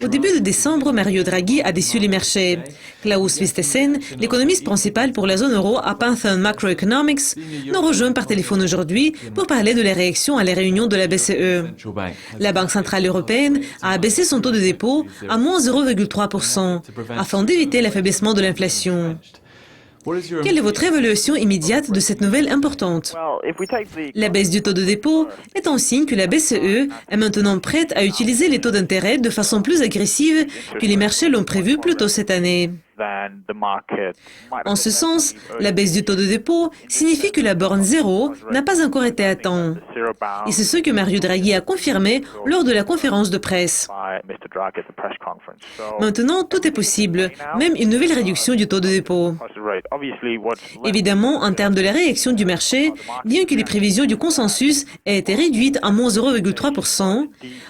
Au début de décembre, Mario Draghi a déçu les marchés. Klaus Wistesen, l'économiste principal pour la zone euro à Pantheon Macroeconomics, nous rejoint par téléphone aujourd'hui pour parler de la réaction à la réunion de la BCE. La Banque centrale européenne a abaissé son taux de dépôt à moins 0,3% afin d'éviter l'affaiblissement de l'inflation. Quelle est votre évaluation immédiate de cette nouvelle importante? La baisse du taux de dépôt est un signe que la BCE est maintenant prête à utiliser les taux d'intérêt de façon plus agressive que les marchés l'ont prévu plus tôt cette année. En ce sens, la baisse du taux de dépôt signifie que la borne zéro n'a pas encore été atteinte. Et c'est ce que Mario Draghi a confirmé lors de la conférence de presse. Maintenant, tout est possible, même une nouvelle réduction du taux de dépôt. Évidemment, en termes de la réaction du marché, bien que les prévisions du consensus aient été réduites à moins 0,3%,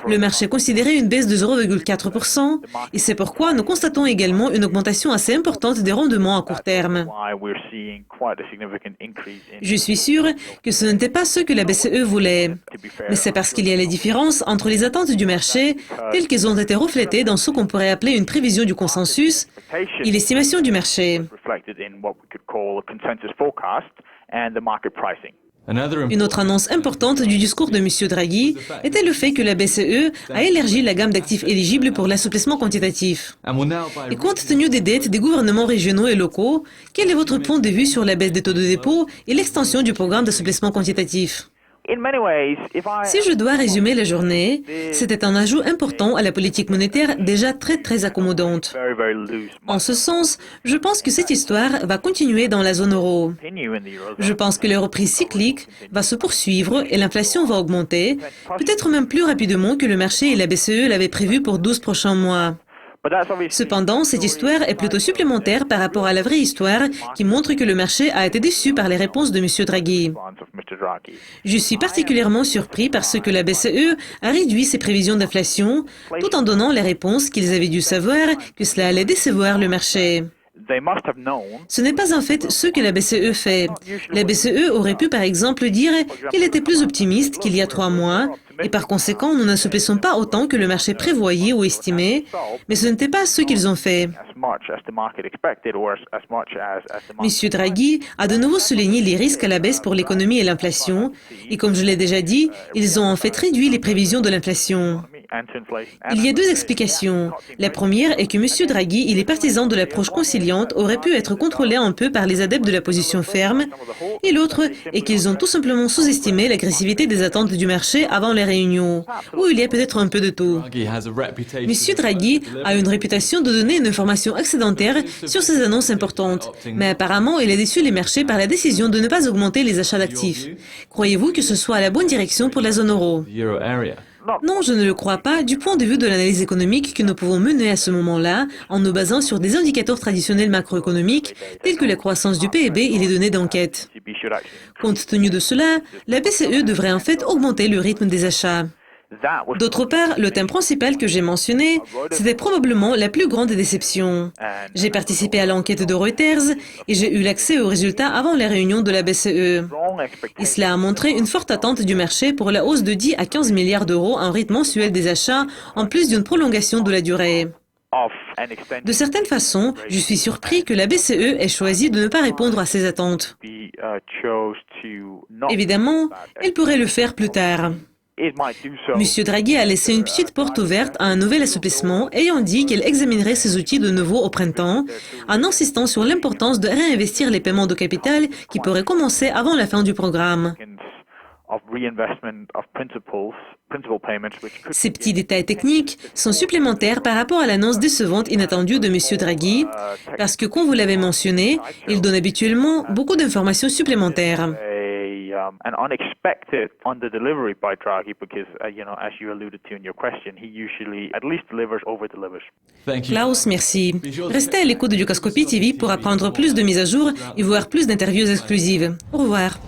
le marché considérait une baisse de 0,4%, et c'est pourquoi nous constatons également une augmentation assez importante des rendements à court terme. Je suis sûr que ce n'était pas ce que la BCE voulait, mais c'est parce qu'il y a les différences entre les attentes du marché, telles qu'elles ont été reflétées dans ce qu'on pourrait appeler une prévision du consensus et l'estimation du marché. Une autre annonce importante du discours de M. Draghi était le fait que la BCE a élargi la gamme d'actifs éligibles pour l'assouplissement quantitatif. Et compte tenu des dettes des gouvernements régionaux et locaux, quel est votre point de vue sur la baisse des taux de dépôt et l'extension du programme d'assouplissement quantitatif? Si je dois résumer la journée, c'était un ajout important à la politique monétaire déjà très accommodante. En ce sens, je pense que cette histoire va continuer dans la zone euro. Je pense que la reprise cyclique va se poursuivre et l'inflation va augmenter, peut-être même plus rapidement que le marché et la BCE l'avaient prévu pour 12 prochains mois. Cependant, cette histoire est plutôt supplémentaire par rapport à la vraie histoire qui montre que le marché a été déçu par les réponses de M. Draghi. Je suis particulièrement surpris parce que la BCE a réduit ses prévisions d'inflation tout en donnant les réponses qu'ils avaient dû savoir que cela allait décevoir le marché. Ce n'est pas en fait ce que la BCE fait. La BCE aurait pu par exemple dire qu'elle était plus optimiste qu'il y a 3 mois et par conséquent nous n'assouplissons pas autant que le marché prévoyait ou estimait, mais ce n'était pas ce qu'ils ont fait. M. Draghi a de nouveau souligné les risques à la baisse pour l'économie et l'inflation et comme je l'ai déjà dit, ils ont en fait réduit les prévisions de l'inflation. Il y a 2 explications. La première est que M. Draghi et les partisans de l'approche conciliante auraient pu être contrôlés un peu par les adeptes de la position ferme, et l'autre est qu'ils ont tout simplement sous-estimé l'agressivité des attentes du marché avant les réunions, où il y a peut-être un peu de tout. M. Draghi a une réputation de donner une information excédentaire sur ces annonces importantes, mais apparemment il a déçu les marchés par la décision de ne pas augmenter les achats d'actifs. Croyez-vous que ce soit la bonne direction pour la zone euro? Non, je ne le crois pas du point de vue de l'analyse économique que nous pouvons mener à ce moment-là en nous basant sur des indicateurs traditionnels macroéconomiques tels que la croissance du PIB et les données d'enquête. Compte tenu de cela, la BCE devrait en fait augmenter le rythme des achats. D'autre part, le thème principal que j'ai mentionné, c'était probablement la plus grande déception. J'ai participé à l'enquête de Reuters et j'ai eu l'accès aux résultats avant la réunion de la BCE. Et cela a montré une forte attente du marché pour la hausse de 10 à 15 milliards d'euros en rythme mensuel des achats, en plus d'une prolongation de la durée. De certaines façons, je suis surpris que la BCE ait choisi de ne pas répondre à ces attentes. Évidemment, elle pourrait le faire plus tard. M. Draghi a laissé une petite porte ouverte à un nouvel assouplissement, ayant dit qu'elle examinerait ces outils de nouveau au printemps, en insistant sur l'importance de réinvestir les paiements de capital qui pourraient commencer avant la fin du programme. Ces petits détails techniques sont supplémentaires par rapport à l'annonce décevante inattendue de M. Draghi, parce que, comme vous l'avez mentionné, il donne habituellement beaucoup d'informations supplémentaires. An unexpected under-delivery by Draghi because, as you alluded to in your question, he usually at least over-delivers. Klaus, merci. Restez à l'écoute de Dukascopy TV pour apprendre plus de mises à jour et voir plus d'interviews exclusives. Au revoir.